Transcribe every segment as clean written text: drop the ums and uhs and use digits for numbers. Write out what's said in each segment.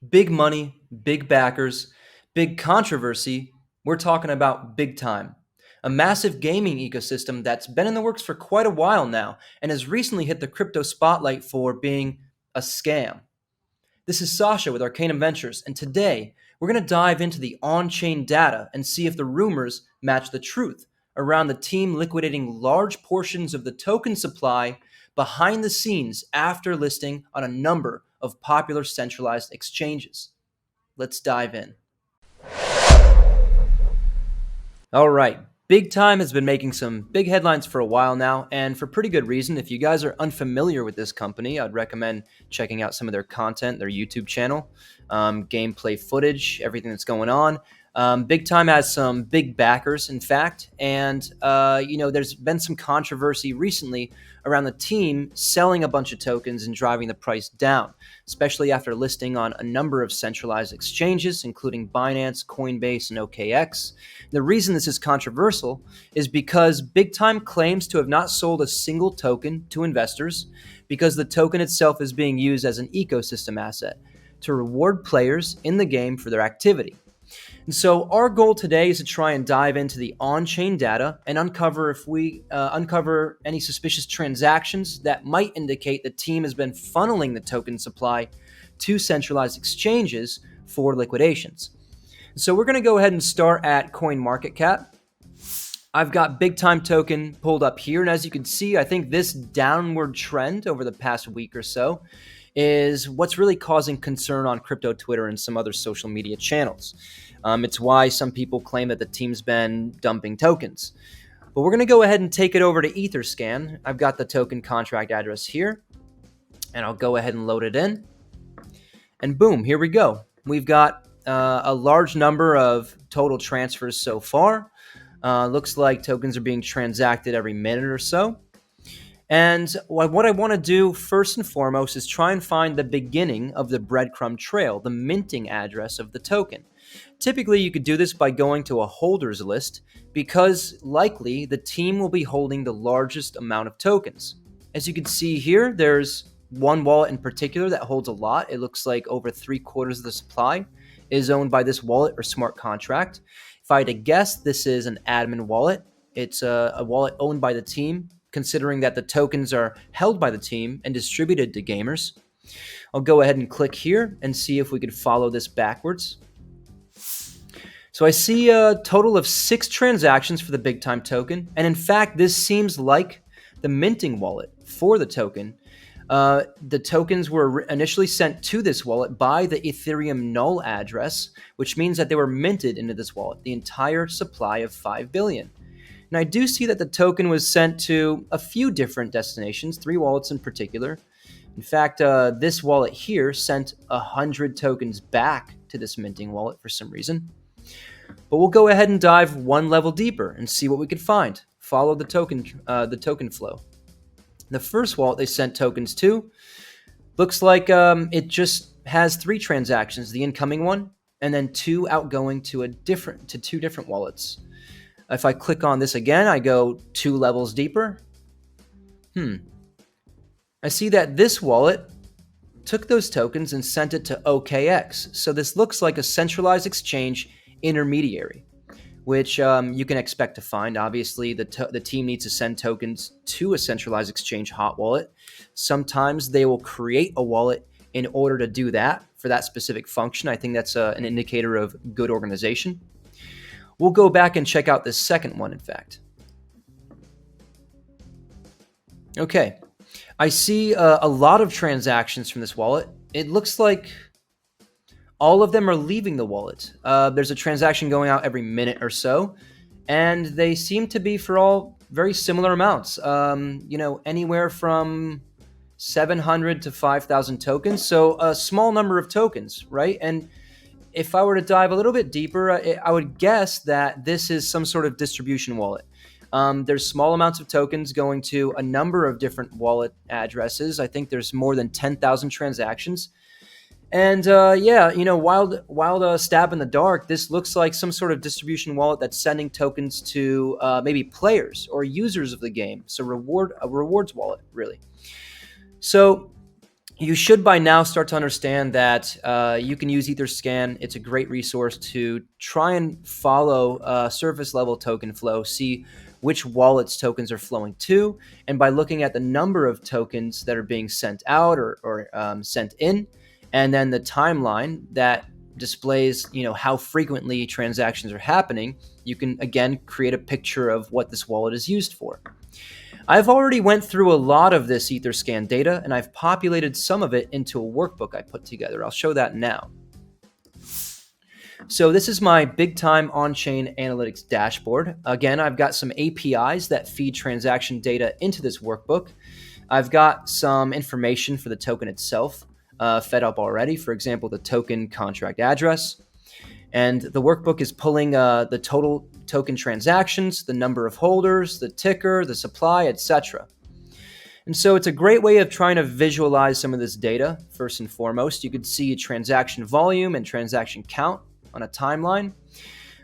Big money, big backers, big controversy. We're talking about big time. A massive gaming ecosystem that's been in the works for quite a while now and has recently hit the crypto spotlight for being a scam. This is Sasha with Arcanum Ventures, and today we're going to dive into the on chain data and see if the rumors match the truth around the team liquidating large portions of the token supply behind the scenes after listing on a number of popular centralized exchanges. Let's dive in. All right. Big Time has been making some big headlines for a while now, and for pretty good reason. If you guys are unfamiliar with this company, I'd recommend checking out some of their content, their YouTube channel, gameplay footage, everything that's going on. Big Time has some big backers, in fact, and there's been some controversy recently around the team selling a bunch of tokens and driving the price down, especially after listing on a number of centralized exchanges, including Binance, Coinbase, and OKX. The reason this is controversial is because Big Time claims to have not sold a single token to investors because the token itself is being used as an ecosystem asset to reward players in the game for their activity. And so our goal today is to try and dive into the on-chain data and uncover if we uncover any suspicious transactions that might indicate the team has been funneling the token supply to centralized exchanges for liquidations. So we're going to go ahead and start at CoinMarketCap. I've got Big Time token pulled up here, and as you can see, I think this downward trend over the past week or so is what's really causing concern on crypto Twitter and some other social media channels. It's why some people claim that the team's been dumping tokens. But we're going to go ahead and take it over to Etherscan. I've got the token contract address here, and I'll go ahead and load it in. And boom, here we go. We've got a large number of total transfers so far. Looks like tokens are being transacted every minute or so. And what I want to do first and foremost is try and find the beginning of the breadcrumb trail, the minting address of the token. Typically, you could do this by going to a holders list because likely the team will be holding the largest amount of tokens. As you can see here, there's one wallet in particular that holds a lot. It looks like over 3/4 of the supply is owned by this wallet or smart contract. If I had to guess, this is an admin wallet. It's a wallet owned by the team, considering that the tokens are held by the team and distributed to gamers. I'll go ahead and click here and see if we could follow this backwards. So I see a total of 6 transactions for the Big Time token, and in fact, this seems like the minting wallet for the token. The tokens were initially sent to this wallet by the Ethereum null address, which means that they were minted into this wallet, the entire supply of 5 billion. And I do see that the token was sent to a few different destinations, 3 wallets in particular. In fact, this wallet here sent 100 tokens back to this minting wallet for some reason. But we'll go ahead and dive one level deeper and see what we could find. Follow the token flow. The first wallet they sent tokens to looks like it just has 3 transactions: the incoming one, and then 2 outgoing to 2 different wallets. If I click on this again, I go 2 levels deeper. I see that this wallet took those tokens and sent it to OKX. So this looks like a centralized exchange intermediary, which you can expect to find. Obviously, the team needs to send tokens to a centralized exchange hot wallet. Sometimes they will create a wallet in order to do that for that specific function. I think that's an indicator of good organization. We'll go back and check out this second one, in fact. Okay, I see a lot of transactions from this wallet. It looks like all of them are leaving the wallet. There's a transaction going out every minute or so, and they seem to be for all very similar amounts. Anywhere from 700 to 5,000 tokens. So a small number of tokens, right? And if I were to dive a little bit deeper, I would guess that this is some sort of distribution wallet. There's small amounts of tokens going to a number of different wallet addresses. I think there's more than 10,000 transactions. And wild stab in the dark, this looks like some sort of distribution wallet that's sending tokens to maybe players or users of the game. So a rewards wallet, really. So You should by now start to understand that you can use Etherscan. It's a great resource to try and follow surface level token flow, see which wallets tokens are flowing to, and by looking at the number of tokens that are being sent out or sent in, and then the timeline that displays how frequently transactions are happening, you can again create a picture of what this wallet is used for. I've already went through a lot of this Etherscan data, and I've populated some of it into a workbook I put together. I'll show that now. So this is my BigTime on-chain analytics dashboard. Again, I've got some APIs that feed transaction data into this workbook. I've got some information for the token itself fed up already. For example, the token contract address. And the workbook is pulling the total token transactions, the number of holders, the ticker, the supply, etc. And so it's a great way of trying to visualize some of this data. First and foremost, you could see transaction volume and transaction count on a timeline.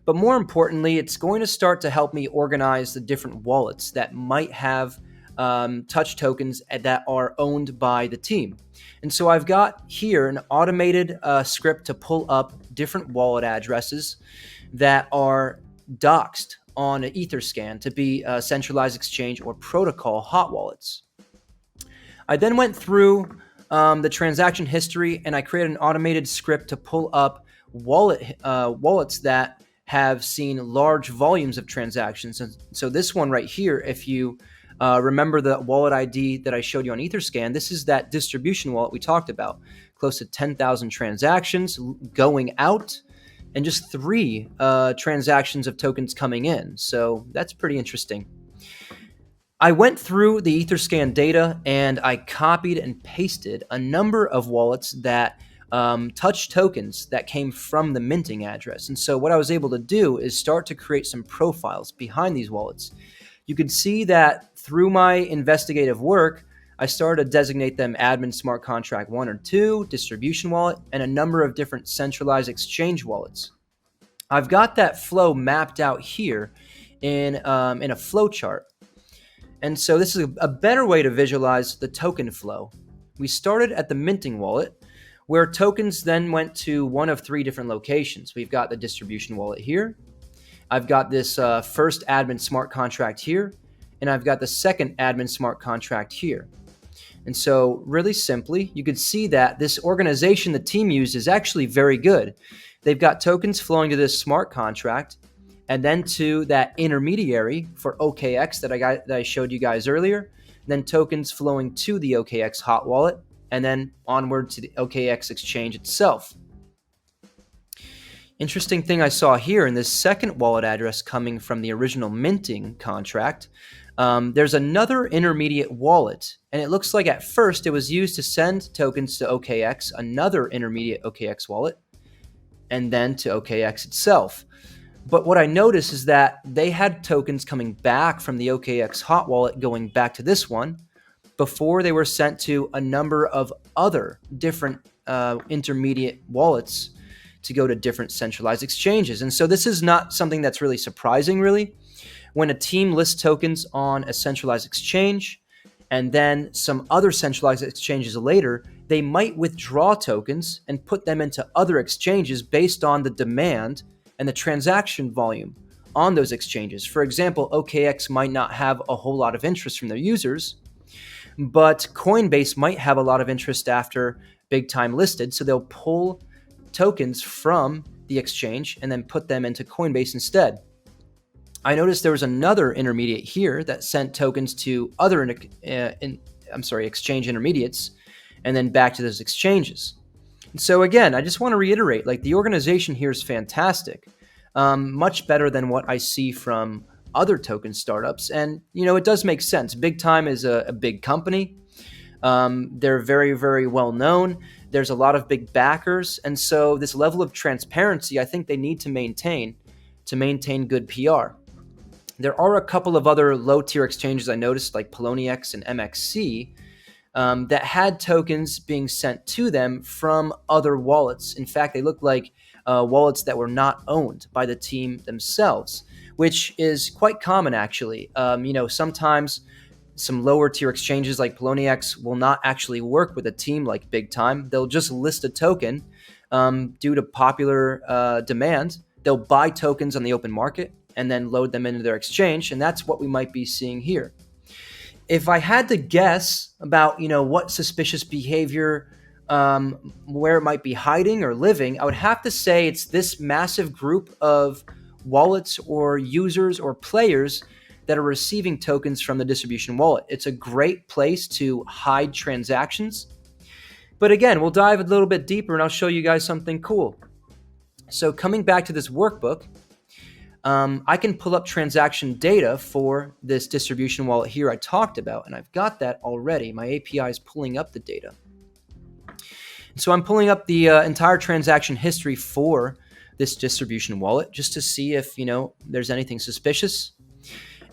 But more importantly, it's going to start to help me organize the different wallets that might have touch tokens that are owned by the team. And so I've got here an automated script to pull up different wallet addresses that are doxed on an Etherscan to be centralized exchange or protocol hot wallets. I then went through the transaction history and I created an automated script to pull up wallets that have seen large volumes of transactions. And so this one right here, if you remember the wallet ID that I showed you on Etherscan, this is that distribution wallet we talked about. Close to 10,000 transactions going out and just 3 transactions of tokens coming in. So that's pretty interesting. I went through the Etherscan data and I copied and pasted a number of wallets that touch tokens that came from the minting address. And so what I was able to do is start to create some profiles behind these wallets. You can see that through my investigative work, I started to designate them admin smart contract 1 or 2, distribution wallet, and a number of different centralized exchange wallets. I've got that flow mapped out here in a flow chart. And so this is a better way to visualize the token flow. We started at the minting wallet, where tokens then went to one of 3 different locations. We've got the distribution wallet here. I've got this first admin smart contract here, and I've got the second admin smart contract here. And so really simply, you could see that this organization the team used is actually very good. They've got tokens flowing to this smart contract and then to that intermediary for OKX that I showed you guys earlier, and then tokens flowing to the OKX hot wallet, and then onward to the OKX exchange itself. Interesting thing I saw here in this second wallet address coming from the original minting contract, there's another intermediate wallet, and it looks like at first it was used to send tokens to OKX, another intermediate OKX wallet, and then to OKX itself. But what I noticed is that they had tokens coming back from the OKX hot wallet going back to this one before they were sent to a number of other different intermediate wallets to go to different centralized exchanges. And so this is not something that's really surprising, really. When a team lists tokens on a centralized exchange and then some other centralized exchanges later, they might withdraw tokens and put them into other exchanges based on the demand and the transaction volume on those exchanges. For example, OKX might not have a whole lot of interest from their users, but Coinbase might have a lot of interest after BigTime listed, so they'll pull tokens from the exchange and then put them into Coinbase instead. I noticed there was another intermediate here that sent tokens to other exchange intermediates and then back to those exchanges. And so again, I just want to reiterate, the organization here is fantastic, much better than what I see from other token startups. And, it does make sense. BigTime is a big company. They're very, very well known. There's a lot of big backers. And so this level of transparency, I think they need to maintain good PR. There are a couple of other low-tier exchanges I noticed, like Poloniex and MXC, that had tokens being sent to them from other wallets. In fact, they look like wallets that were not owned by the team themselves, which is quite common, actually. Sometimes some lower tier exchanges like Poloniex will not actually work with a team like BigTime. They'll just list a token due to popular demand. They'll buy tokens on the open market and then load them into their exchange, and that's what we might be seeing here. If I had to guess about, what suspicious behavior, where it might be hiding or living, I would have to say it's this massive group of wallets or users or players that are receiving tokens from the distribution wallet. It's a great place to hide transactions. But again, we'll dive a little bit deeper and I'll show you guys something cool. So coming back to this workbook, I can pull up transaction data for this distribution wallet here I talked about, and I've got that already. My API is pulling up the data. So I'm pulling up the entire transaction history for this distribution wallet just to see if, there's anything suspicious.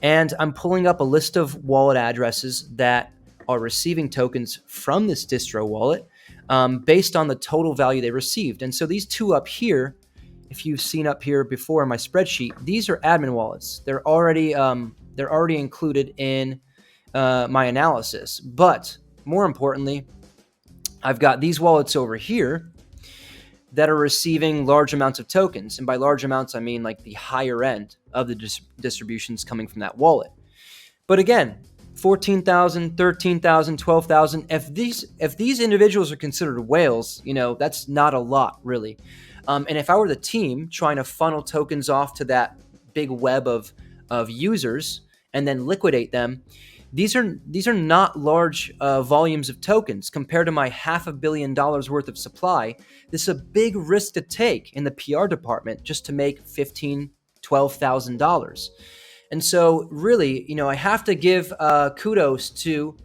And I'm pulling up a list of wallet addresses that are receiving tokens from this distro wallet based on the total value they received. And so these two up here, if you've seen up here before in my spreadsheet, these are admin wallets. They're already included in my analysis. But more importantly, I've got these wallets over here that are receiving large amounts of tokens. And by large amounts, I mean like the higher end of the distributions coming from that wallet. But again, 14,000, 13,000, 12,000. If these individuals are considered whales, that's not a lot really. And if I were the team trying to funnel tokens off to that big web of users and then liquidate them, these are not large volumes of tokens compared to my $500 million worth of supply. This is a big risk to take in the PR department just to make $15,000, $12,000. And so really, I have to give kudos to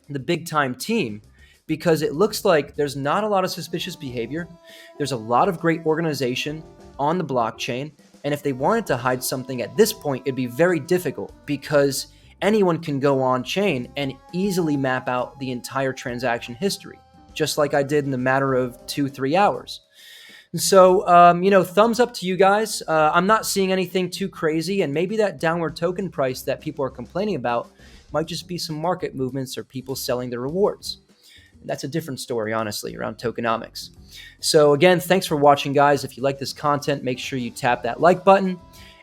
the BigTime team, because it looks like there's not a lot of suspicious behavior. There's a lot of great organization on the blockchain. And if they wanted to hide something at this point, it'd be very difficult because anyone can go on chain and easily map out the entire transaction history, just like I did in the matter of 2-3 hours. And so, thumbs up to you guys. I'm not seeing anything too crazy, and maybe that downward token price that people are complaining about might just be some market movements or people selling their rewards. That's a different story, honestly, around tokenomics. So again, thanks for watching, guys. If you like this content, make sure you tap that like button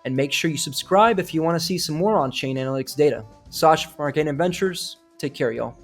and make sure you subscribe if you want to see some more on-chain analytics data. Sasha from Arcanum Ventures. Take care, y'all.